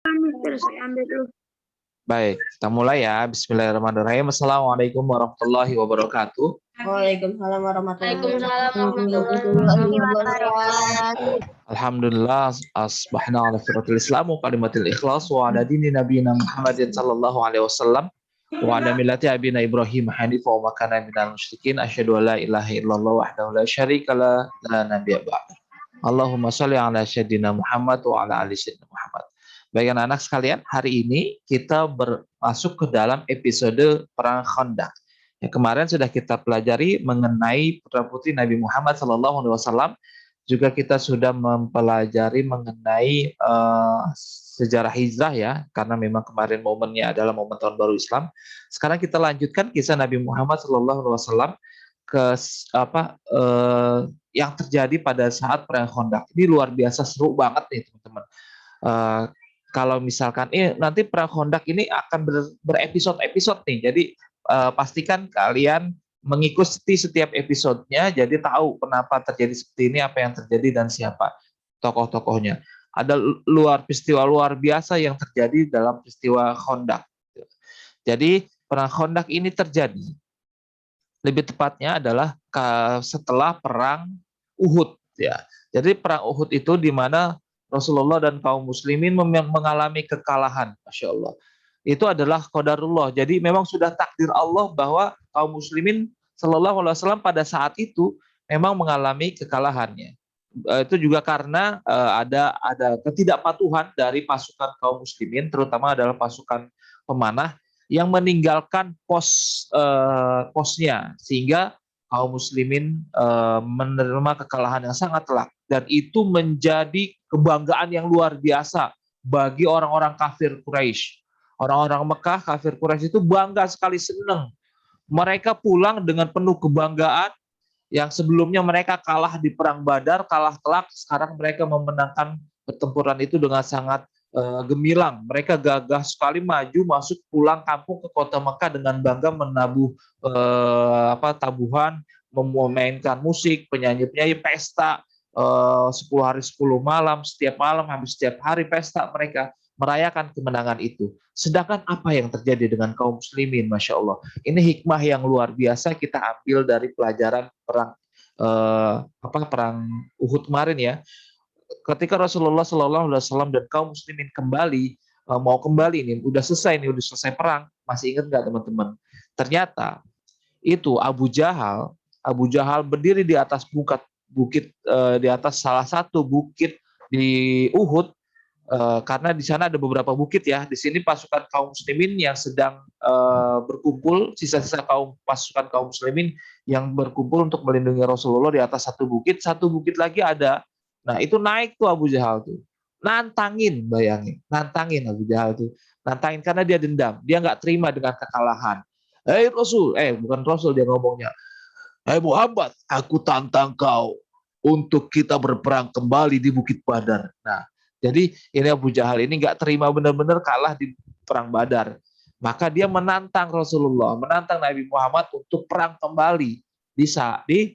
Terus ambil dulu. Baik, kita mulai ya. Bismillahirrahmanirrahim. Assalamualaikum warahmatullahi wabarakatuh. Waalaikumsalam warahmatullahi wabarakatuh. Alhamdulillah, asbahna ala firatil Islam wa kalimatil ikhlas wa ala dini nabiyina Muhammadin sallallahu alaihi wasallam wa ala millati abina Ibrahim hanifa wa makana minal musyrikin asyhadu an la ilaha illallah wahdahu la syarika la nabiyya ba'da. Allahumma shalli ala sayyidina Muhammad wa ala ali sayyidina Muhammad. Baik anak-anak sekalian, hari ini kita masuk ke dalam episode Perang Khandaq. Ya, kemarin sudah kita pelajari mengenai putra-putri Nabi Muhammad SAW. Juga kita sudah mempelajari mengenai sejarah hijrah ya, karena memang kemarin momennya adalah momen tahun baru Islam. Sekarang kita lanjutkan kisah Nabi Muhammad SAW ke yang terjadi pada saat Perang Khandaq. Ini luar biasa seru banget nih teman-teman. Kalau misalkan nanti Perang Khandaq ini akan berepisode-episode nih. Jadi pastikan kalian mengikuti setiap episodenya, jadi tahu kenapa terjadi seperti ini, apa yang terjadi dan siapa tokoh-tokohnya. Ada peristiwa luar biasa yang terjadi dalam peristiwa Khandaq. Jadi Perang Khandaq ini terjadi, lebih tepatnya adalah setelah Perang Uhud ya. Jadi Perang Uhud itu di mana Rasulullah dan kaum muslimin mengalami kekalahan, Masya Allah. Itu adalah qadarullah. Jadi memang sudah takdir Allah bahwa kaum muslimin sallallahu alaihi wasallam pada saat itu memang mengalami kekalahannya. Itu juga karena ada ketidakpatuhan dari pasukan kaum muslimin, terutama adalah pasukan pemanah yang meninggalkan posnya, sehingga kaum muslimin menerima kekalahan yang sangat telak, dan itu menjadi kebanggaan yang luar biasa bagi orang-orang kafir Quraisy. Orang-orang Mekah kafir Quraisy itu bangga sekali, senang. Mereka pulang dengan penuh kebanggaan, yang sebelumnya mereka kalah di Perang Badar, kalah telak, sekarang mereka memenangkan pertempuran itu dengan sangat gemilang. Mereka gagah sekali maju masuk pulang kampung ke kota Mekah dengan bangga menabuh tabuhan, memainkan musik, penyanyi-penyanyi, pesta 10 hari 10 malam, setiap malam hampir setiap hari pesta mereka merayakan kemenangan itu. Sedangkan apa yang terjadi dengan kaum muslimin, Masya Allah. Ini hikmah yang luar biasa kita ambil dari pelajaran perang Uhud kemarin ya. Ketika Rasulullah SAW dan kaum muslimin mau kembali nih, udah selesai perang, masih ingat nggak teman-teman? Ternyata itu Abu Jahal berdiri di atas bukit di atas salah satu bukit di Uhud, karena di sana ada beberapa bukit ya. Di sini pasukan kaum muslimin yang sedang berkumpul, sisa-sisa pasukan kaum muslimin yang berkumpul untuk melindungi Rasulullah di atas satu bukit lagi ada. Nah itu naik tuh Abu Jahal tuh, nantangin Abu Jahal tuh, nantangin karena dia dendam, dia nggak terima dengan kekalahan. Bukan Rasul dia ngomongnya. Muhammad, aku tantang kau untuk kita berperang kembali di Bukit Badar. Nah, jadi ini Abu Jahal ini nggak terima, benar-benar kalah di Perang Badar. Maka dia menantang Rasulullah, menantang Nabi Muhammad untuk perang kembali di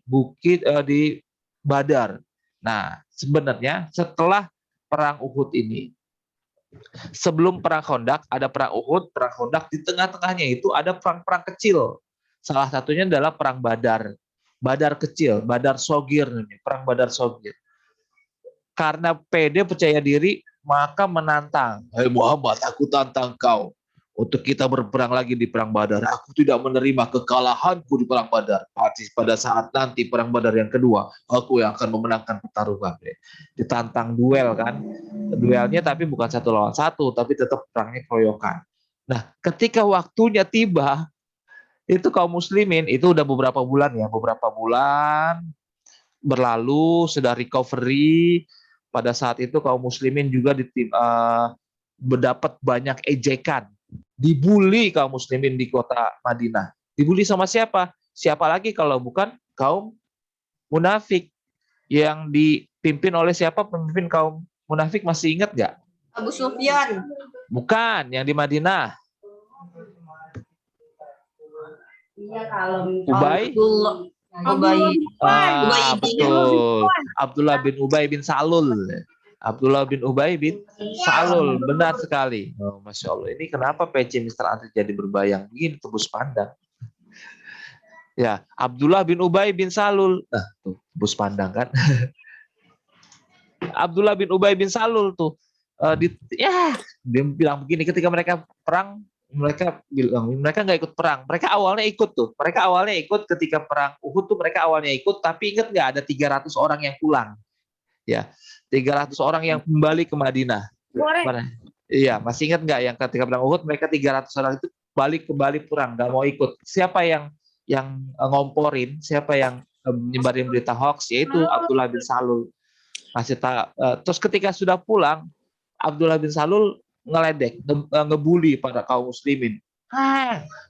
Bukit di Badar. Nah, sebenarnya setelah Perang Uhud ini, sebelum Perang Khandaq ada Perang Uhud, Perang Khandaq, di tengah-tengahnya itu ada perang-perang kecil. Salah satunya adalah Perang Badar. Badar kecil, Badar Sogir, Perang Badar Sogir. Karena pede percaya diri, maka menantang. Muhammad, aku tantang kau untuk kita berperang lagi di Perang Badar. Aku tidak menerima kekalahanku di Perang Badar. Pada saat nanti Perang Badar yang kedua, aku yang akan memenangkan pertarungan. Ditantang duel kan. Duelnya tapi bukan 1 lawan 1, tapi tetap perangnya keroyokan. Nah, ketika waktunya tiba, itu kaum muslimin itu udah beberapa bulan berlalu, sudah recovery. Pada saat itu kaum muslimin juga mendapat banyak ejekan, dibully kaum muslimin di kota Madinah. Dibully sama siapa? Siapa lagi kalau bukan kaum munafik, yang dipimpin oleh siapa? Pemimpin kaum munafik, masih ingat nggak? Abu Sufyan. Bukan, yang di Madinah. Iya, kalau Ubay. Betul. Abdullah bin Ubay bin Salul. Abdullah bin Ubay bin Salul, benar sekali. Oh, Masya Allah. Ini kenapa PC Mr. Andri jadi berbayang begini, tebus pandang. Ya, Abdullah bin Ubay bin Salul. Nah, tuh, tebus pandang kan. Abdullah bin Ubay bin Salul tuh, dia bilang begini, ketika mereka perang, mereka bilang mereka nggak ikut perang. Mereka awalnya ikut tuh. Mereka awalnya ikut ketika perang Uhud tuh, mereka awalnya ikut, tapi ingat nggak ada 300 orang yang pulang. Ya, 300 orang yang kembali ke Madinah. Mana? Iya, masih ingat nggak yang ketika perang Uhud mereka 300 orang itu kembali pulang, nggak mau ikut. Siapa yang ngomporin, siapa yang nyebarin berita hoax, yaitu Abdullah bin Salul. Terus ketika sudah pulang, Abdullah bin Salul ngeledek, ngebully pada kaum muslimin.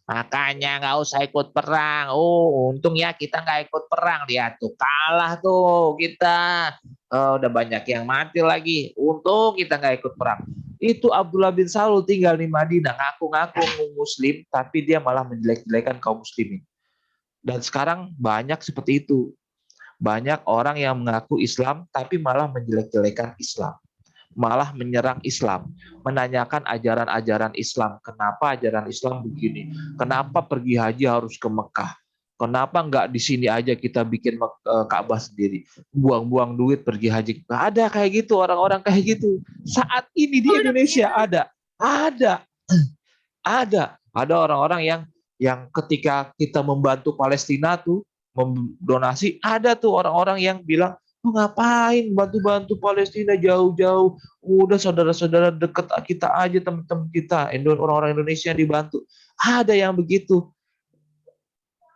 Makanya nggak usah ikut perang. Oh, untung ya kita nggak ikut perang. Lihat tuh, kalah tuh kita. Udah banyak yang mati lagi. Untung kita nggak ikut perang. Itu Abdullah bin Salul tinggal di Madinah, ngaku-ngaku muslim, tapi dia malah menjelek-jelekan kaum muslimin. Dan sekarang banyak seperti itu. Banyak orang yang mengaku Islam, tapi malah menjelek-jelekan Islam. Malah menyerang Islam, menanyakan ajaran-ajaran Islam. Kenapa ajaran Islam begini? Kenapa pergi haji harus ke Mekah? Kenapa nggak di sini aja kita bikin Ka'bah sendiri? Buang-buang duit pergi haji. Nggak ada kayak gitu, orang-orang kayak gitu. Saat ini di Indonesia ada orang-orang yang ketika kita membantu Palestina tuh, mendonasi, ada tuh orang-orang yang bilang, ngapain bantu-bantu Palestina jauh-jauh, udah saudara-saudara dekat kita aja, teman-teman kita, orang-orang Indonesia yang dibantu. Ada yang begitu.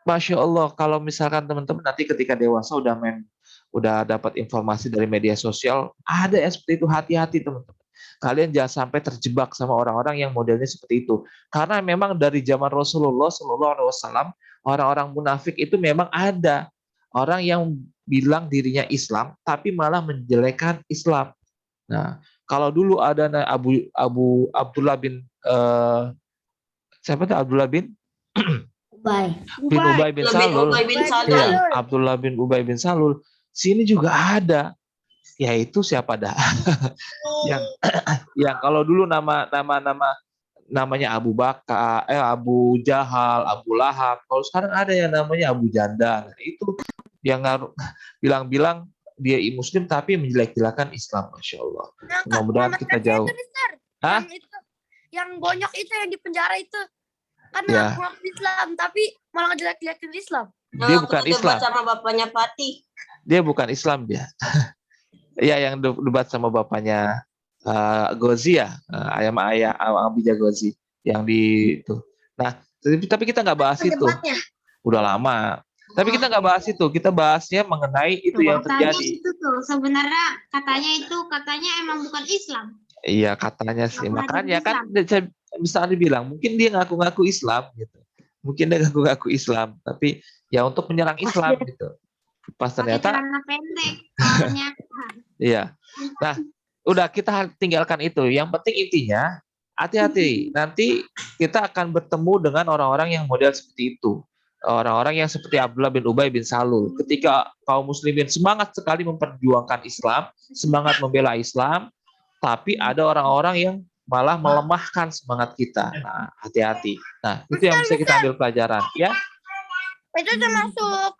Masya Allah, kalau misalkan teman-teman nanti ketika dewasa udah dapat informasi dari media sosial, ada yang seperti itu, hati-hati teman-teman. Kalian jangan sampai terjebak sama orang-orang yang modelnya seperti itu. Karena memang dari zaman Rasulullah SAW, orang-orang munafik itu memang ada. Orang yang bilang dirinya Islam, tapi malah menjelekkan Islam. Nah, kalau dulu ada Abdullah bin siapa tuh Abdullah bin Ubay bin Salul. Ya, Abdullah bin Ubay bin Salul. Sini juga ada. Yaitu siapa dah? yang kalau dulu namanya Abu Bakar, Abu Jahal, Abu Lahab. Kalau sekarang ada yang namanya Abu Jandal. Itu yang bilang-bilang dia Muslim tapi menjelek-jelekan Islam. Masya Allah. Mudah-mudahan kita jauh. Hah? Yang bonyok itu yang di penjara itu kan Ya. ngaku Islam tapi malah ngejelek-jelekin Islam. Dia bukan Islam. Sama bapaknya Fatih. Dia bukan Islam dia. Iya, yang debat sama bapaknya Gozi ya, ayah Abija Gozi yang di itu. Nah, tapi kita nggak bahas itu. Udah lama. Tapi kita nggak bahas itu. Kita bahasnya mengenai itu yang terjadi. Itu tuh sebenarnya katanya emang bukan Islam. Iya, katanya sih. Makanya kan saya bisa dibilang mungkin dia ngaku-ngaku Islam gitu. Mungkin dia ngaku-ngaku Islam, tapi ya untuk menyerang Islam gitu. Pas ternyata iya. Nah, udah kita tinggalkan itu. Yang penting intinya hati-hati. Nanti kita akan bertemu dengan orang-orang yang model seperti itu. Orang-orang yang seperti Abdullah bin Ubay bin Salul. Ketika kaum muslimin semangat sekali memperjuangkan Islam, semangat membela Islam, tapi ada orang-orang yang malah melemahkan semangat kita. Nah, hati-hati. Nah, itu yang bisa kita ambil pelajaran, ya. Itu termasuk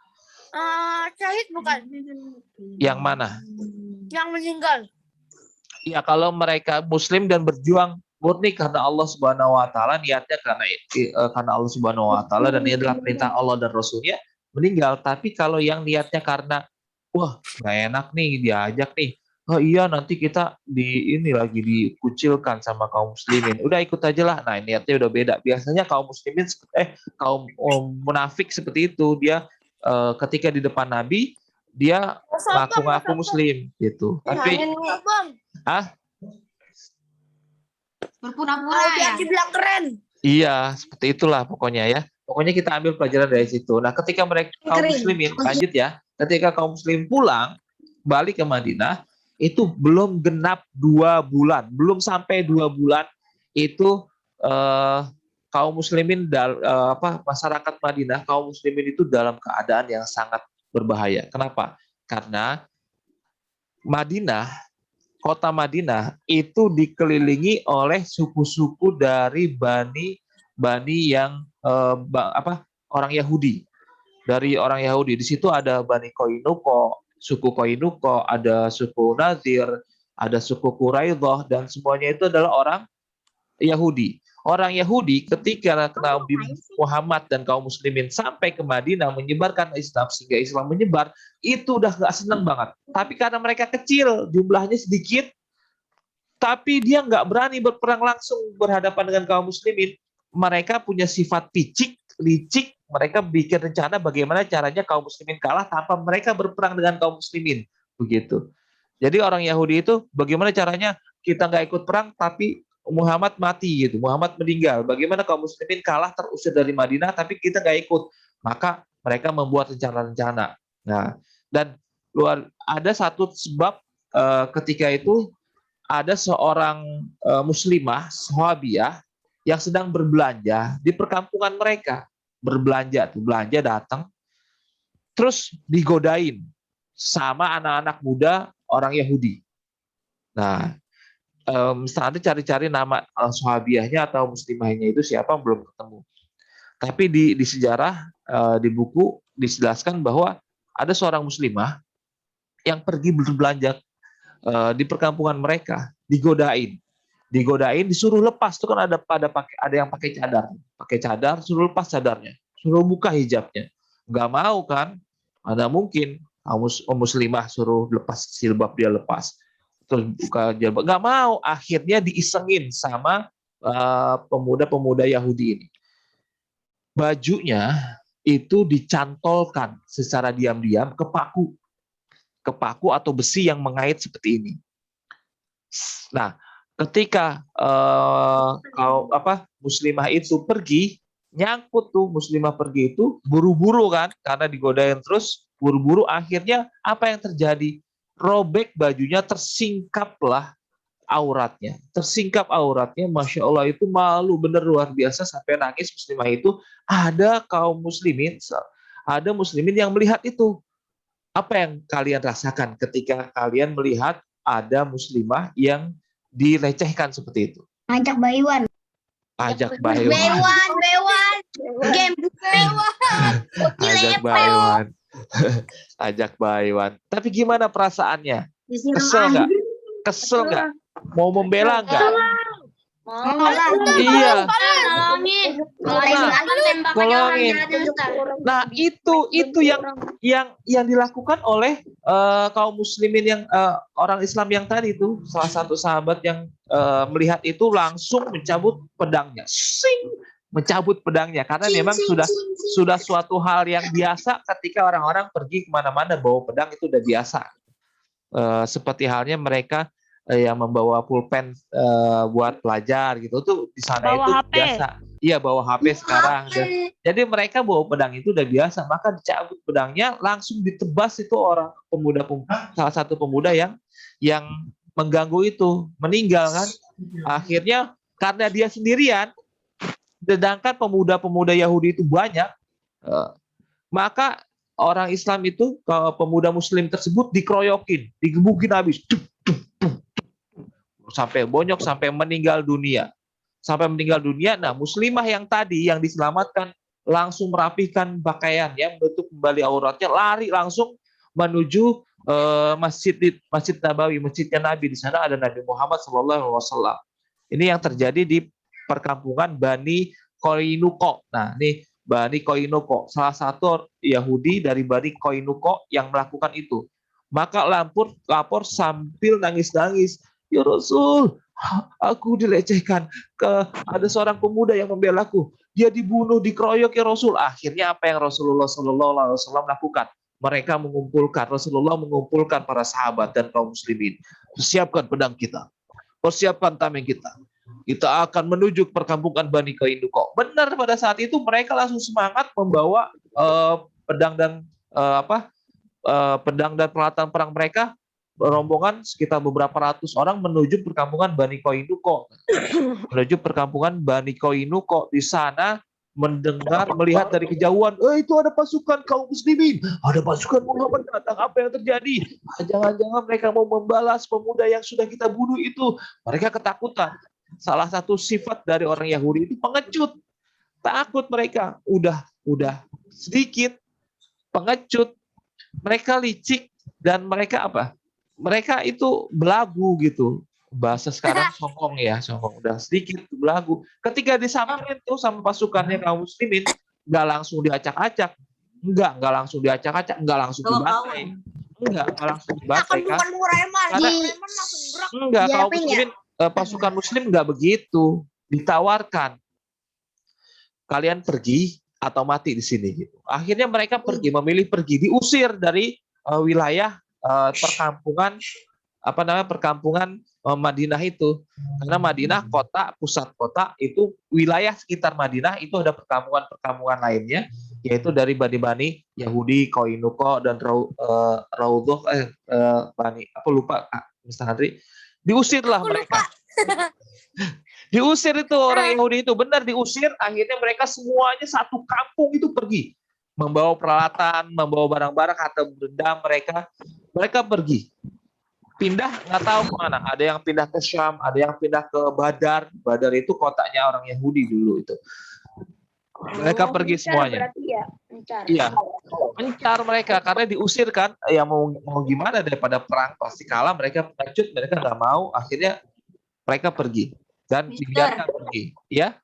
syahid bukan? Yang mana? Yang meninggal. Ya, kalau mereka muslim dan berjuang murni karena Allah Subhanahu wa taala, niatnya karena Allah Subhanahu wa taala dan ini adalah perintah Allah dan Rasulnya, meninggal. Tapi kalau yang niatnya karena wah, nggak enak nih diajak nih. Oh iya, nanti kita lagi dikucilkan sama kaum muslimin. Udah ikut aja lah. Nah, niatnya udah beda. Biasanya kaum muslimin kaum munafik seperti itu, dia ketika di depan Nabi dia ngaku-ngaku muslim gitu. Tapi berpura-pura ya. Dibilang keren. Iya, seperti itulah pokoknya ya. Pokoknya kita ambil pelajaran dari situ. Nah, ketika mereka kaum muslimin lanjut ya. Ketika kaum muslim pulang balik ke Madinah, itu belum genap 2 bulan, belum sampai 2 bulan itu kaum muslimin masyarakat Madinah, kaum muslimin itu dalam keadaan yang sangat berbahaya. Kenapa? Karena Madinah kota Madinah itu dikelilingi oleh suku-suku dari Bani yang orang Yahudi. Dari orang Yahudi di situ ada Bani Koinuko, suku Koinuko, ada suku Nadir, ada suku Quraidah, dan semuanya itu adalah orang Yahudi. Orang Yahudi ketika Nabi Muhammad dan kaum muslimin sampai ke Madinah menyebarkan Islam sehingga Islam menyebar, itu udah gak seneng banget. Tapi karena mereka kecil, jumlahnya sedikit, tapi dia nggak berani berperang langsung berhadapan dengan kaum muslimin. Mereka punya sifat licik, mereka bikin rencana bagaimana caranya kaum muslimin kalah tanpa mereka berperang dengan kaum muslimin. Begitu. Jadi orang Yahudi itu bagaimana caranya kita nggak ikut perang tapi Muhammad mati gitu, Muhammad meninggal. Bagaimana kaum muslimin kalah terusir dari Madinah tapi kita nggak ikut. Maka mereka membuat rencana-rencana. Nah, dan ada satu sebab ketika itu ada seorang muslimah, sahabiah yang sedang berbelanja di perkampungan mereka. Belanja datang, terus digodain sama anak-anak muda orang Yahudi. Nah, nanti cari-cari nama sahabiahnya atau muslimahnya itu siapa belum ketemu. Tapi di sejarah, di buku dijelaskan bahwa ada seorang muslimah yang pergi berbelanja di perkampungan mereka, digodain, disuruh lepas. Itu kan ada yang pakai cadar, suruh lepas cadarnya, suruh buka hijabnya. Nggak mau kan? Mana mungkin muslimah suruh lepas jilbab dia lepas, terus buka jilbab, nggak mau. Akhirnya diisengin sama pemuda-pemuda Yahudi ini. Bajunya itu dicantolkan secara diam-diam ke paku atau besi yang mengait seperti ini. Nah, ketika muslimah itu pergi, nyangkut tuh muslimah pergi itu, buru-buru kan, karena digodain terus, buru-buru. Akhirnya apa yang terjadi? Robek bajunya, tersingkap auratnya, Masya Allah, itu malu bener luar biasa sampai nangis muslimah itu. Ada kaum muslimin, yang melihat itu. Apa yang kalian rasakan ketika kalian melihat ada muslimah yang dilecehkan seperti itu? Ajak Baywan. Ajak Baywan. Game Ajak Baywan. Ajak Baywan. Tapi gimana perasaannya? Kesel nggak? Mau membela nggak? Iya. Tolongin. Nah, itu yang dilakukan oleh kaum muslimin yang orang Islam yang tadi itu. Salah satu sahabat yang melihat itu langsung mencabut pedangnya. Mencabut pedangnya karena memang sudah suatu hal yang biasa ketika orang-orang pergi kemana-mana bawa pedang, itu udah biasa. Seperti halnya mereka yang membawa pulpen buat pelajar gitu, tuh di sana bawa itu HP. Biasa. Iya, bawa HP sekarang. Jadi mereka bawa pedang itu udah biasa, maka dicabut pedangnya, langsung ditebas itu orang salah satu pemuda yang mengganggu itu, meninggal kan. Akhirnya karena dia sendirian, sedangkan pemuda-pemuda Yahudi itu banyak, maka orang Islam itu, pemuda Muslim tersebut dikeroyokin, digebukin habis. Sampai bonyok, sampai meninggal dunia. Nah, muslimah yang tadi yang diselamatkan langsung merapikan pakaiannya, menutup kembali auratnya, lari langsung menuju Masjid Nabawi, masjidnya Nabi. Di sana ada Nabi Muhammad SAW. Ini yang terjadi di perkampungan Bani Koinuko. Nah, ini Bani Koinuko, salah satu Yahudi dari Bani Koinuko yang melakukan itu. Maka lapor sambil nangis-nangis, "Ya Rasul, aku dilecehkan. Ada seorang pemuda yang membelaku. Dia dibunuh, dikeroyok ya Rasul." Akhirnya apa yang Rasulullah SAW lakukan? Rasulullah mengumpulkan para sahabat dan kaum muslimin. Siapkan pedang kita, persiapkan tameng kita. Kita akan menuju perkampungan Bani Koinuko. Benar, pada saat itu mereka langsung semangat membawa pedang dan peralatan perang mereka. Rombongan sekitar beberapa ratus orang menuju perkampungan Bani Koinuko. Di sana melihat dari kejauhan, itu ada pasukan kaum muslimin, ada pasukan Muhammad datang, apa yang terjadi? Jangan-jangan mereka mau membalas pemuda yang sudah kita bunuh itu. Mereka ketakutan. Salah satu sifat dari orang Yahudi itu pengecut. Takut mereka. Udah sedikit pengecut. Mereka licik dan mereka apa? Mereka itu belagu gitu. Bahasa sekarang songong ya, songong, udah sedikit belagu. Ketika disamperin tuh sama pasukannya kaum muslimin, nggak langsung diacak-acak, nggak langsung diacak-acak, nggak langsung dibantai, nggak langsung dibantai kan? Karena enggak, kaum muslimin, pasukan muslim nggak begitu, ditawarkan, kalian pergi atau mati di sini gitu. Akhirnya mereka memilih pergi, diusir dari wilayah perkampungan Madinah itu, karena Madinah kota, pusat kota, itu wilayah sekitar Madinah itu ada perkampungan lainnya, yaitu dari Bani Yahudi, Koinuko dan Raudhoh, Bani apa lupa Mr. Andri, diusirlah mereka. Diusir itu orang Yahudi itu, benar diusir. Akhirnya mereka semuanya satu kampung itu pergi, membawa peralatan, membawa barang-barang, harta benda mereka pergi. Pindah nggak tahu kemana. Ada yang pindah ke Syam, ada yang pindah ke Badar. Badar itu kotanya orang Yahudi dulu itu. Mereka pergi semuanya. Iya, mencar mereka karena diusir kan. Ya mau gimana, daripada perang pasti kalah. Mereka pengecut, mereka nggak mau. Akhirnya mereka pergi dan dibiarkan pergi. Ya.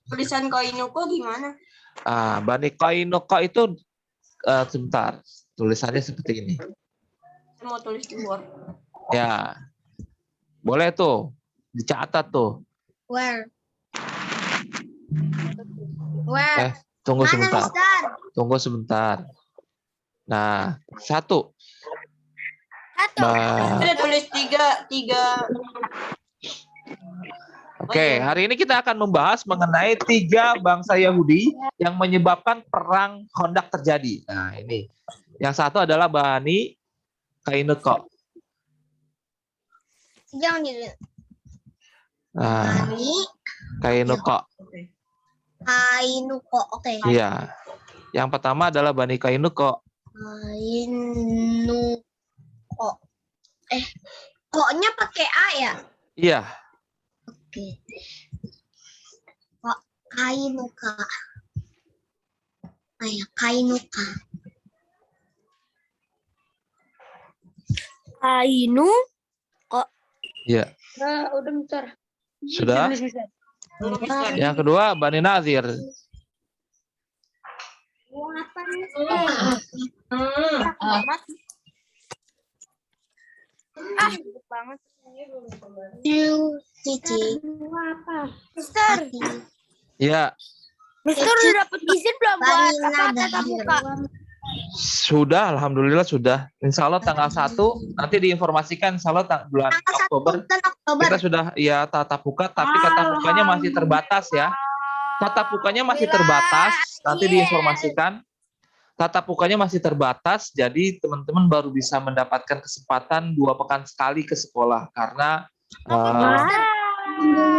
Tulisan Koinuko gimana? Bani Koinuko itu sebentar. Tulisannya seperti ini. Mau tulis di luar. Ya, boleh tuh, dicatat tuh. Where? Tunggu Mana, sebentar. Mister? Tunggu sebentar. Nah, satu. Ada tulis tiga. Oke, hari ini kita akan membahas mengenai 3 bangsa Yahudi yang menyebabkan perang Khandaq terjadi. Nah, ini. Yang satu adalah Bani Kainuko. Jangan gitu. Nah, Kainuko. Kainuko, oke. Iya. Yang pertama adalah Bani Kainuko. Kainuko. Koknya pakai A ya? Iya. Oke. Kok Kainuka. Kainuka. Ainu Iya. udah bentar. Sudah? Yang kedua Bani Nazir. Banget. Mister. Iya. Mister udah dapat izin belum buat tatap muka? Sudah, alhamdulillah sudah. Insya Allah tanggal 1 nanti diinformasikan. Insya Allah bulan Oktober kita sudah ya tatap muka, tapi tatap mukanya masih terbatas ya. Tatap mukanya masih terbatas, nanti diinformasikan. Tatap mukanya masih terbatas, jadi teman-teman baru bisa mendapatkan kesempatan 2 pekan sekali ke sekolah karena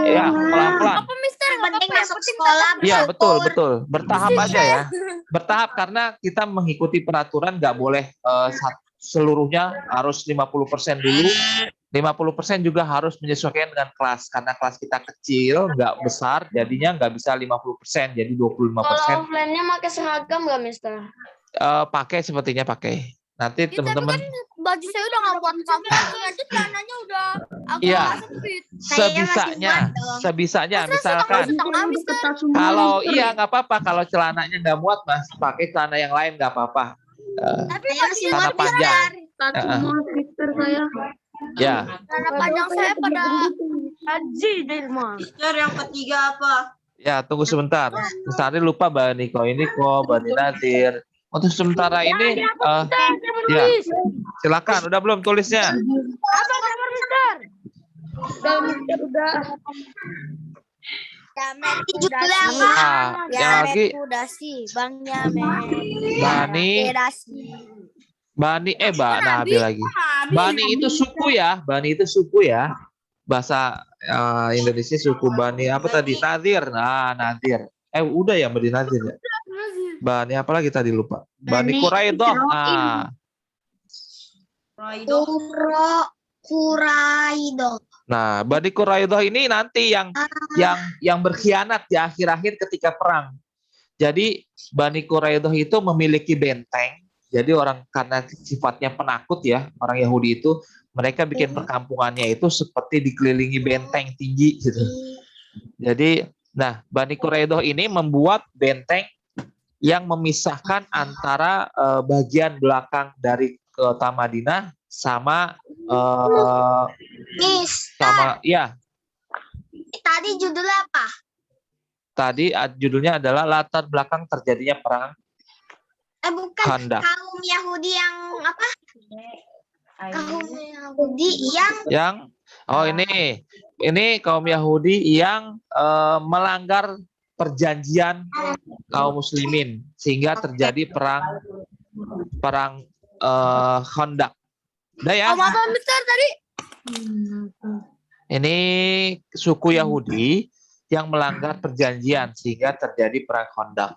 ya pelan-pelan. Apa Mister? Penting masuk sekolah. Iya betul, bertahap aja ya. Bertahap karena kita mengikuti peraturan, nggak boleh seluruhnya harus 50% dulu. 50% juga harus menyesuaikan dengan kelas karena kelas kita kecil, nggak besar, jadinya nggak bisa 50%, jadi 25%. Kalau offline-nya pakai seragam nggak Mister? Pakai, sepertinya pakai. Nanti teman-teman. Baju saya udah nggak buat kamu, nanti celananya udah agak Iya. sempit. Sebisanya, misalkan. Setengah Mister. Kalau iya nggak apa-apa, kalau celananya nggak muat mas, pakai celana yang lain nggak apa-apa. Tapi masih Celana panjang. Mister saya. Ya. Celana panjang saya pada haji di rumah. Mister yang ketiga apa? Ya, tunggu sebentar. Misalnya lupa Bani Koiniko, Bani Nazir. Untuk sementara ini, ya, silakan. Udah belum tulisnya? Apa kabar Mister? Udah. Yamet Yang lagi udah sih, Bang Yamet. Bani Nabi lagi. Bani itu suku ya, Bahasa Indonesia suku Bani apa tadi? Nadir. Nah, Nadir. Udah ya Bani Nadir ya. Bani apa lagi tadi lupa? Bani Bani Quraidah. Israil. Raido. Kuraido. Nah, Bani Quraidah ini nanti yang berkhianat di akhir-akhir ketika perang. Jadi Bani Quraidah itu memiliki benteng. Jadi karena sifatnya penakut ya, orang Yahudi itu mereka bikin perkampungannya itu seperti dikelilingi benteng tinggi gitu. Jadi, Bani Quraidah ini membuat benteng yang memisahkan antara bagian belakang dari kota Madinah sama ya. Tadi judulnya apa? Tadi judulnya adalah latar belakang terjadinya perang Bukan. Khandaq. Kaum Yahudi yang apa? Kaum Yahudi yang ini kaum Yahudi yang melanggar perjanjian kaum muslimin sehingga terjadi perang Khandaq. Udah ya? Apa Mister tadi? Ini suku Yahudi yang melanggar perjanjian sehingga terjadi perang Khandaq.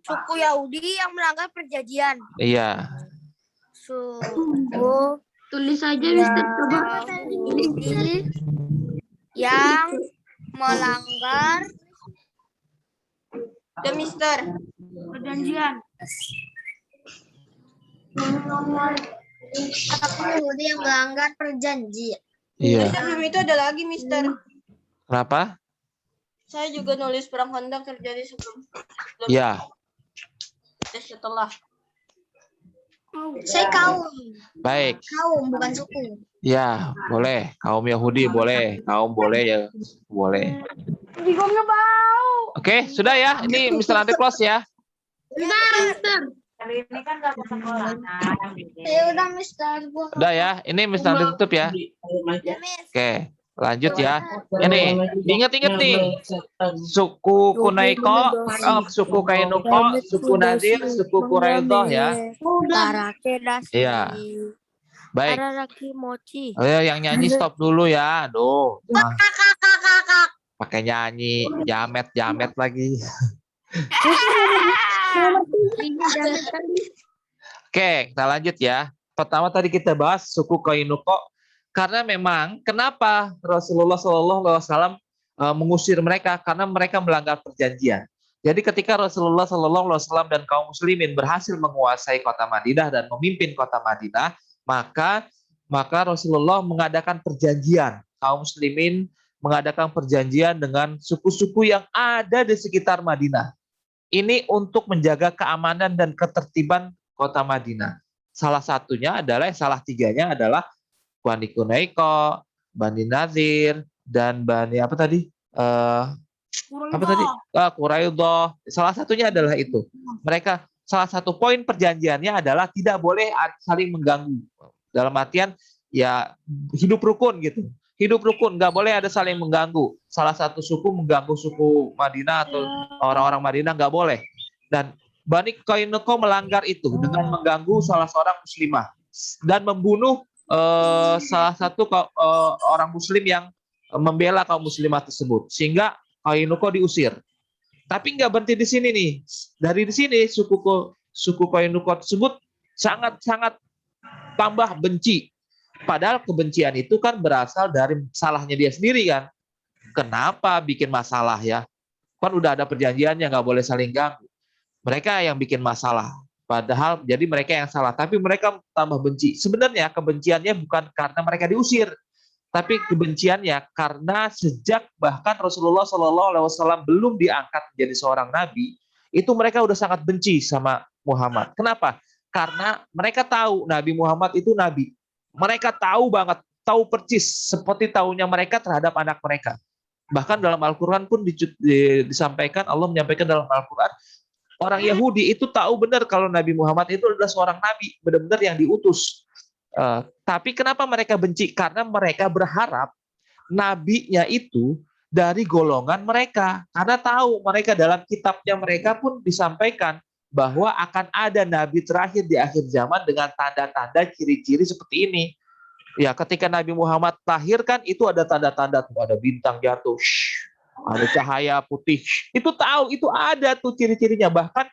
Suku Yahudi yang melanggar perjanjian. Iya. Suku Tulis aja Mister, coba. Yahudi yang melanggar Udah Mister. Perjanjian. Yahudi yang melanggar perjanjian. Iya. Sebelum itu ada lagi Mister. Kenapa? Saya juga nulis perang Khandaq terjadi sebelum Iya. setelah. Saya kaum. Baik. Kaum bukan suku. Ya, boleh. Kaum Yahudi boleh. Kaum boleh ya. Boleh. Bingungnya bau. Oke, sudah ya. Ini Mr. Ante close ya. Bentar, Mister. Ya udah Mister. Udah ya. Ini Mr. Ante tutup ya. Oke, lanjut ya. Ini ingat-ingat nih. Suku Kunaiko, suku Kainuko, suku Nadir, suku Quraidah ya. Iya. Baik. Araraki mochi. Ayo yang nyanyi stop dulu ya. Aduh. Kakak. Pakai nyanyi jamet lagi. Oke, kita lanjut ya. Pertama tadi kita bahas suku Kainuko karena memang kenapa Rasulullah SAW mengusir mereka karena mereka melanggar perjanjian. Jadi ketika Rasulullah SAW dan kaum muslimin berhasil menguasai kota Madinah dan memimpin kota Madinah, maka Rasulullah mengadakan perjanjian. Kaum muslimin mengadakan perjanjian dengan suku-suku yang ada di sekitar Madinah. Ini untuk menjaga keamanan dan ketertiban kota Madinah. Salah tiganya adalah Bani Kunaiko, Bani Nadir, dan Bani apa tadi? Quraidah. Salah satunya adalah itu. Mereka salah satu poin perjanjiannya adalah tidak boleh saling mengganggu. Dalam artian ya hidup rukun gitu. Hidup rukun, nggak boleh ada saling mengganggu. Salah satu suku mengganggu suku Madinah atau orang-orang Madinah nggak boleh. Dan Bani Kainuko melanggar itu dengan mengganggu salah seorang muslimah dan membunuh salah satu orang muslim yang membela kaum muslimah tersebut, sehingga Kainuko diusir. Tapi nggak berhenti di sini nih. Dari di sini suku Kainuko tersebut sangat tambah benci. Padahal kebencian itu kan berasal dari salahnya dia sendiri kan. Kenapa bikin masalah ya? Kan udah ada perjanjiannya, nggak boleh saling ganggu. Mereka yang bikin masalah. Padahal jadi mereka yang salah. Tapi mereka tambah benci. Sebenarnya kebenciannya bukan karena mereka diusir. Tapi kebenciannya karena sejak bahkan Rasulullah SAW belum diangkat menjadi seorang nabi, itu mereka udah sangat benci sama Muhammad. Kenapa? Karena mereka tahu Nabi Muhammad itu nabi. Mereka tahu banget, tahu persis seperti tahunya mereka terhadap anak mereka. Bahkan dalam Al-Quran pun disampaikan, Allah menyampaikan dalam Al-Quran, orang Yahudi itu tahu benar kalau Nabi Muhammad itu adalah seorang nabi, benar-benar yang diutus. Tapi kenapa mereka benci? Karena mereka berharap nabinya itu dari golongan mereka. Karena tahu mereka dalam kitabnya mereka pun disampaikan bahwa akan ada nabi terakhir di akhir zaman dengan tanda-tanda ciri-ciri seperti ini. Ya, ketika Nabi Muhammad lahir kan itu ada tanda-tanda, ada bintang jatuh, ada cahaya putih. Itu tahu, itu ada tuh ciri-cirinya. Bahkan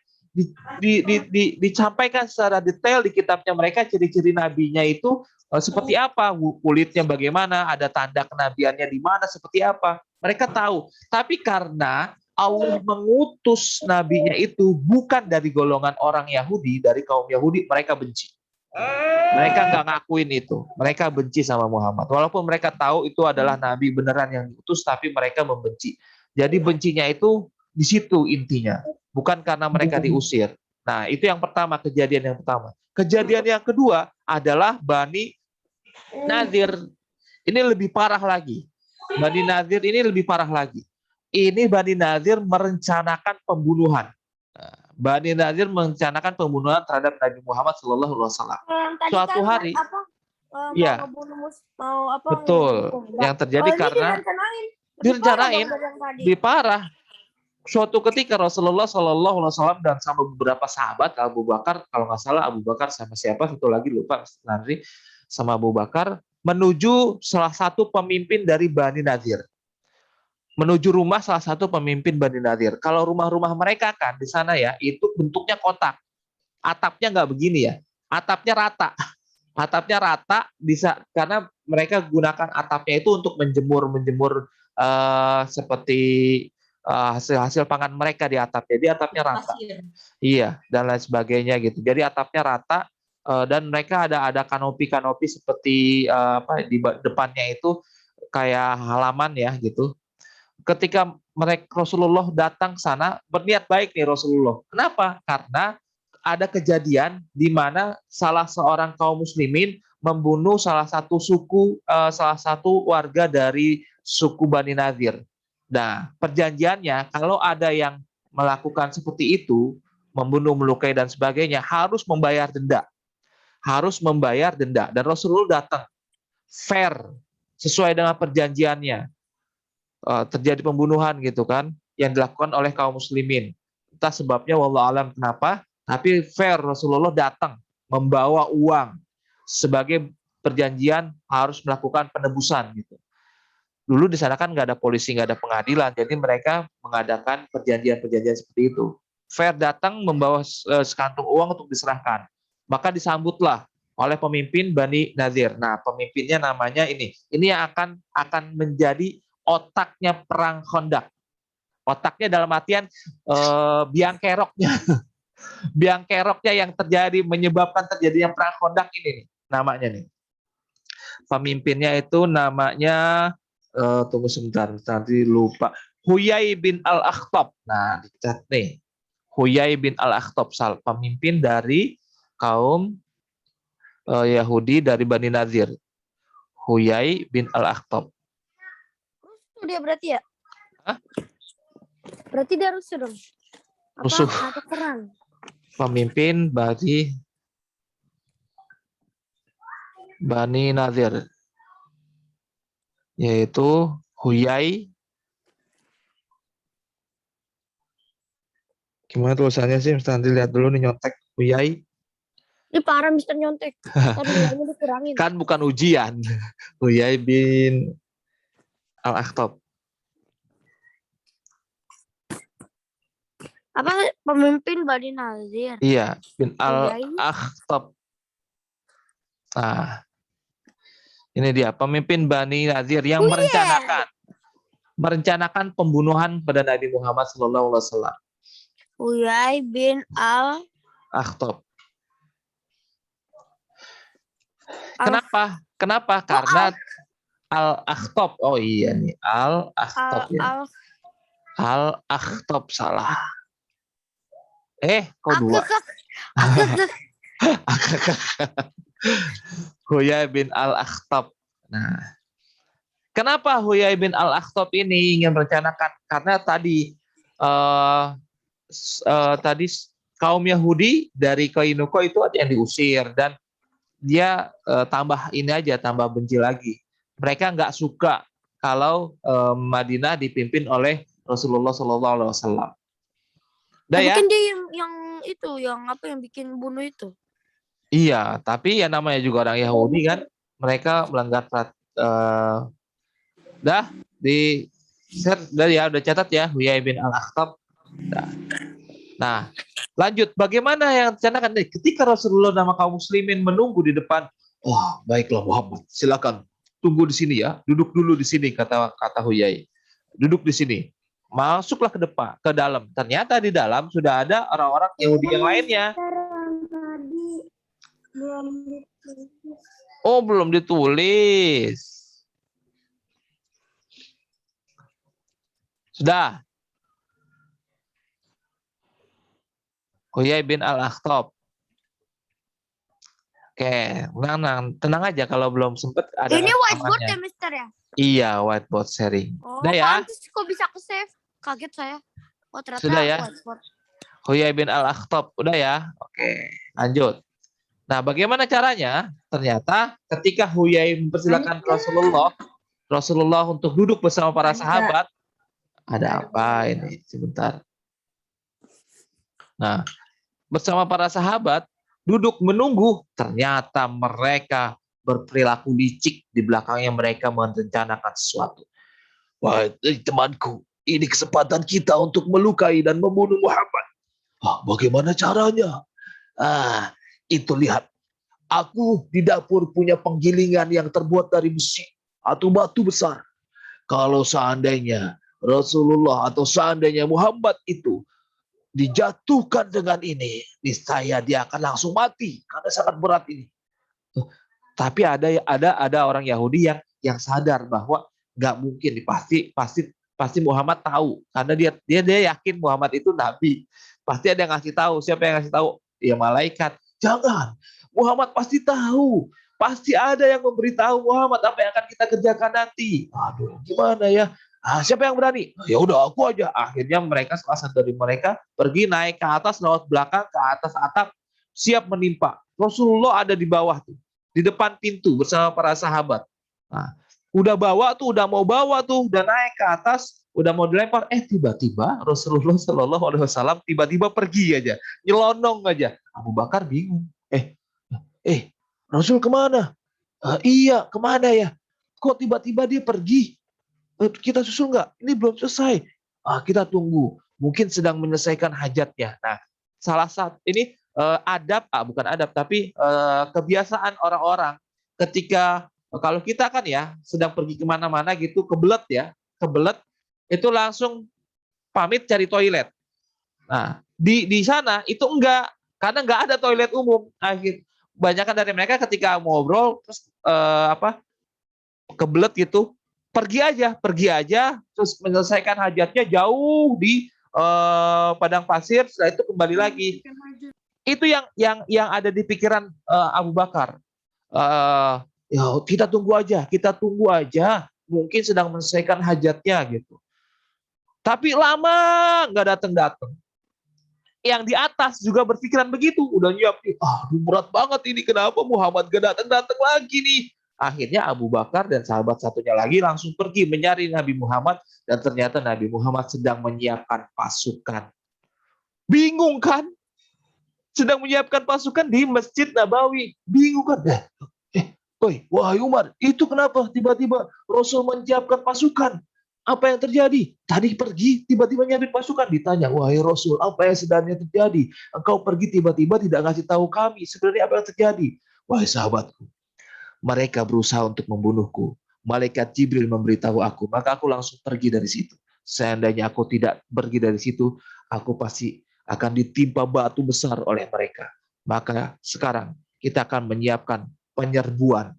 disampaikan secara detail di kitabnya mereka ciri-ciri nabinya itu seperti apa, kulitnya bagaimana, ada tanda kenabiannya di mana, seperti apa. Mereka tahu. Tapi karena Allah mengutus nabinya itu bukan dari golongan orang Yahudi, dari kaum Yahudi, mereka benci. Mereka nggak ngakuin itu. Mereka benci sama Muhammad. Walaupun mereka tahu itu adalah nabi beneran yang diutus, tapi mereka membenci. Jadi bencinya itu di situ intinya. Bukan karena mereka diusir. Nah, itu yang pertama, kejadian yang pertama. Kejadian yang kedua adalah Bani Nadir. Ini lebih parah lagi. Bani Nadir ini lebih parah lagi. Ini Bani Nadir merencanakan pembunuhan. Bani Nadir merencanakan pembunuhan terhadap Nabi Muhammad SAW. Suatu hari, ya, betul. Yang terjadi karena direncanain, lebih parah. Suatu ketika Rasulullah SAW dan sama beberapa sahabat, Abu Bakar, kalau nggak salah Abu Bakar sama siapa, satu lagi lupa nanti, sama Abu Bakar, menuju salah satu pemimpin dari Bani Nadir. Menuju rumah salah satu pemimpin Bani Nadir. Kalau rumah-rumah mereka kan di sana ya, itu bentuknya kotak. Atapnya nggak begini ya, atapnya rata. Atapnya rata bisa karena mereka gunakan atapnya itu untuk menjemur seperti hasil-hasil pangan mereka di atap. Jadi atapnya rata. Iya, dan lain sebagainya gitu. Jadi atapnya rata dan mereka ada kanopi-kanopi seperti di depannya itu kayak halaman ya gitu. Ketika Rasulullah datang ke sana, berniat baik nih Rasulullah. Kenapa? Karena ada kejadian di mana salah seorang kaum muslimin membunuh salah satu suku, salah satu warga dari suku Bani Nadir. Nah, perjanjiannya kalau ada yang melakukan seperti itu, membunuh, melukai dan sebagainya, harus membayar denda. Harus membayar denda. Dan Rasulullah datang fair, sesuai dengan perjanjiannya. Terjadi pembunuhan gitu kan yang dilakukan oleh kaum muslimin, entah sebabnya wallahu alam kenapa, tapi fair. Rasulullah datang membawa uang sebagai perjanjian harus melakukan penebusan gitu. Dulu di sana kan nggak ada polisi, nggak ada pengadilan, jadi mereka mengadakan perjanjian-perjanjian seperti itu. Fair datang membawa sekantung uang untuk diserahkan, maka disambutlah oleh pemimpin Bani Nadir. Nah, pemimpinnya namanya ini yang akan menjadi otaknya perang Khandaq. Otaknya dalam artian biang keroknya. Biang keroknya yang terjadi menyebabkan terjadinya perang Khandaq ini nih, namanya nih. Pemimpinnya itu namanya tunggu sebentar, tadi lupa. Huyai bin Al-Akhtab. Nah, dicatat nih. Huyai bin Al-Akhtab, pemimpin dari kaum Yahudi dari Bani Nadir. Huyai bin Al-Akhtab. Dia berarti ya? Hah? Berarti dia rusuh dong? Rusuh. Ada perang? Pemimpin Bani Nadir. Yaitu Huyai. Gimana tulisannya sih? Nanti lihat dulu nih, nyontek Huyai. Ini parah Mister nyontek. Tadi nilainya dikurangin. Kan bukan ujian. Huyai bin Al-Akhtab. Apa pemimpin Bani Nadir? Iya, bin Al-Akhtab. Nah, ini dia pemimpin Bani Nadir yang merencanakan pembunuhan pada Nabi Muhammad SAW. Huyai bin Al-Akhtab. Kenapa? Karena Al-Akhtab. Oh iya nih, Al-Akhtab ya. Al-Akhtab salah. Kok dua? Huyai bin Al-Akhtab. Nah, kenapa Huyai bin Al-Akhtab ini ingin merencanakan? Karena tadi kaum Yahudi dari Kainuko itu ada yang diusir dan dia tambah benci lagi. Mereka nggak suka kalau Madinah dipimpin oleh Rasulullah SAW. Mungkin dia yang bikin bunuh itu. Iya, tapi ya namanya juga orang Yahudi kan, mereka melanggar udah catat ya, Huyai bin Al-Akhtab. Nah, lanjut. Bagaimana yang rencanakan? Ketika Rasulullah nama kaum muslimin menunggu di depan, oh baiklah Muhammad, silakan tunggu di sini ya, duduk dulu di sini, kata Huyai. Duduk di sini. Masuklah ke depan, ke dalam. Ternyata di dalam sudah ada orang-orang Yahudi yang lainnya. Oh, belum ditulis. Sudah. Huyai bin Al-Akhtab. Oke, tenang aja kalau belum sempat ada. Ini whiteboard rekamannya. ya, Mister ya? Iya, whiteboard sharing. Oh, Udah ya? pantes kok bisa ke save. Kaget saya. Oh, ternyata Sudah ya? whiteboard. Huyai bin Al-Akhtab. Udah ya? Oke, lanjut. Nah, bagaimana caranya? Ternyata ketika Huyai mempersilakan Rasulullah untuk duduk bersama para sahabat. Ada apa ini? Sebentar. Nah, bersama para sahabat, duduk menunggu. Ternyata mereka berperilaku licik, di belakangnya mereka merencanakan sesuatu. Wah, temanku, ini kesempatan kita untuk melukai dan membunuh Muhammad. Bagaimana caranya? Itu lihat. Aku di dapur punya penggilingan yang terbuat dari besi atau batu besar. Kalau seandainya Rasulullah atau seandainya Muhammad itu dijatuhkan dengan ini, niscaya dia akan langsung mati karena sangat berat ini. Tapi ada orang Yahudi yang sadar bahwa nggak mungkin, pasti Muhammad tahu, karena dia yakin Muhammad itu nabi. Pasti ada yang ngasih tahu. Siapa yang ngasih tahu? Ya malaikat. Jangan, Muhammad pasti tahu. Pasti ada yang memberitahu Muhammad apa yang akan kita kerjakan nanti. Aduh, gimana ya? Siapa yang berani? Ya udah aku aja. Akhirnya mereka, salah satu dari mereka pergi naik ke atas, lewat belakang ke atas atap, siap menimpa. Rasulullah ada di bawah tuh, di depan pintu bersama para sahabat. Nah, udah mau bawa tuh, udah naik ke atas, udah mau dilempar. Tiba-tiba Rasulullah Shallallahu Alaihi Wasallam tiba-tiba pergi aja, nyelonong aja. Abu Bakar bingung. Rasul kemana? Iya, kemana ya? Kok tiba-tiba dia pergi? Kita susul nggak? Ini belum selesai. Kita tunggu. Mungkin sedang menyelesaikan hajatnya. Nah, salah satu ini bukan adab, tapi kebiasaan orang-orang ketika kalau kita kan ya sedang pergi kemana-mana gitu, kebelet itu langsung pamit cari toilet. Nah, di sana itu enggak, karena enggak ada toilet umum. Banyakan dari mereka ketika ngobrol terus kebelet gitu, pergi aja terus menyelesaikan hajatnya jauh di padang pasir, setelah itu kembali lagi. Itu yang ada di pikiran Abu Bakar. Ya kita tunggu aja, mungkin sedang menyelesaikan hajatnya gitu. Tapi lama nggak datang. Yang di atas juga berpikiran begitu, udah nyiapin, berat banget ini, kenapa Muhammad gak datang lagi nih. Akhirnya Abu Bakar dan sahabat satunya lagi langsung pergi mencari Nabi Muhammad, dan ternyata Nabi Muhammad sedang menyiapkan pasukan. Bingung kan? Sedang menyiapkan pasukan di Masjid Nabawi. Bingung kan? Wahai Umar, itu kenapa tiba-tiba Rasul menyiapkan pasukan? Apa yang terjadi? Tadi pergi, tiba-tiba nyiapin pasukan. Ditanya, wahai Rasul, apa yang sebenarnya terjadi? Engkau pergi tiba-tiba tidak ngasih tahu kami. Sebenarnya apa yang terjadi? Wahai sahabatku, mereka berusaha untuk membunuhku. Malaikat Jibril memberitahu aku, maka aku langsung pergi dari situ. Seandainya aku tidak pergi dari situ, aku pasti akan ditimpa batu besar oleh mereka. Maka sekarang kita akan menyiapkan penyerbuan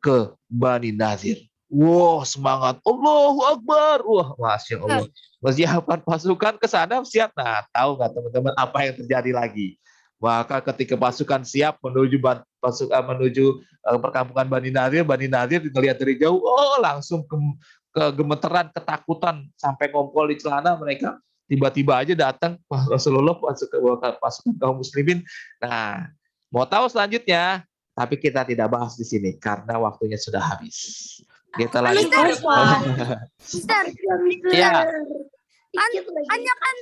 ke Bani Nadir. Wah, semangat. Allahu Akbar. Wah, Masya Allah. Menyiapkan pasukan ke sana siap. Nah, tahu nggak teman-teman apa yang terjadi lagi? Maka ketika pasukan siap menuju perkampungan Bani Nadir dilihat dari jauh, langsung kegemeteran, ketakutan, sampai ngompol di celana mereka. Tiba-tiba aja datang Rasulullah, pasukan kaum muslimin. Nah, mau tahu selanjutnya? Tapi kita tidak bahas di sini karena waktunya sudah habis. Kita lanjut. Mister. Iya. Hanya kan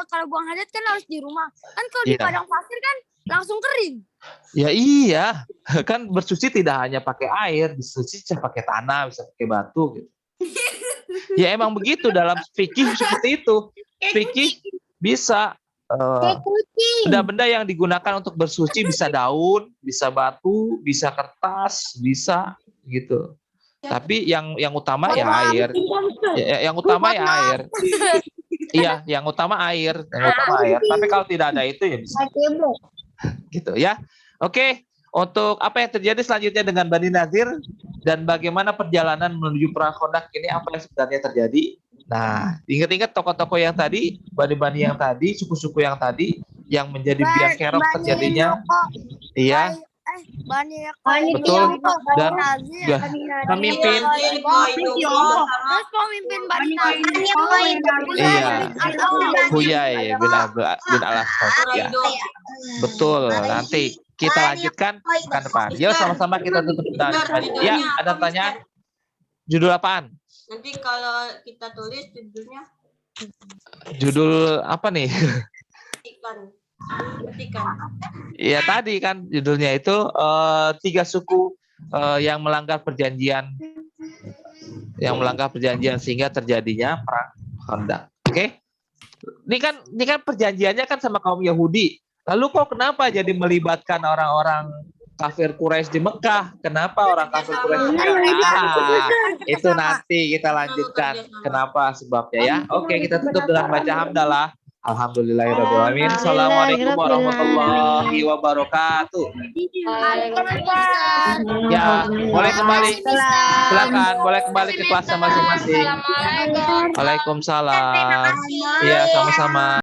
kalau buang hajat kan harus di rumah. Kan kalau di padang pasir kan langsung kering. Ya iya, kan bersuci tidak hanya pakai air, bersuci bisa pakai tanah, bisa pakai batu gitu. Ya emang begitu dalam fikih seperti itu. Fikih bisa benda-benda yang digunakan untuk bersuci bisa daun, bisa batu, bisa kertas, bisa gitu. Tapi yang utama ya air. Yang utama ya air. Iya, yang utama air, Tapi kalau tidak ada itu ya bisa. Gitu ya. Oke, untuk apa yang terjadi selanjutnya dengan Bani Nadir dan bagaimana perjalanan menuju perang Khandaq ini, apa yang sebenarnya terjadi? Nah, ingat-ingat tokoh-tokoh yang tadi, bani-bani yang tadi, suku-suku yang tadi, yang menjadi biang kerok terjadinya. Iya. Betul. Dan pemimpin. Terus pemimpin Bani Nadir. Iya. Huyai bin Al-Asqaf. Ya. Betul. Nanti kita lanjutkan ke depan. Yuk sama-sama kita tutup depan. Ya, ada pertanyaan? Judul apaan? Nanti kalau kita tulis judulnya Judul apa nih? ikan. Ya tadi kan judulnya itu 3 suku yang melanggar perjanjian, sehingga terjadinya perang Khandaq. Oke? Ini kan perjanjiannya kan sama kaum Yahudi. Lalu kok kenapa jadi melibatkan orang-orang kafir Quraisy di Mekah? Kenapa orang kafir Quraisy di Mekah? Itu nanti kita lanjutkan kenapa sebabnya ya. Oke, kita tutup dengan baca hamdalah. Alhamdulillahirrahmanirrahim. Assalamualaikum warahmatullahi wabarakatuh. Ya, boleh kembali. Silakan, boleh kembali ke kelas masing-masing. Waalaikumsalam. Ya, sama-sama.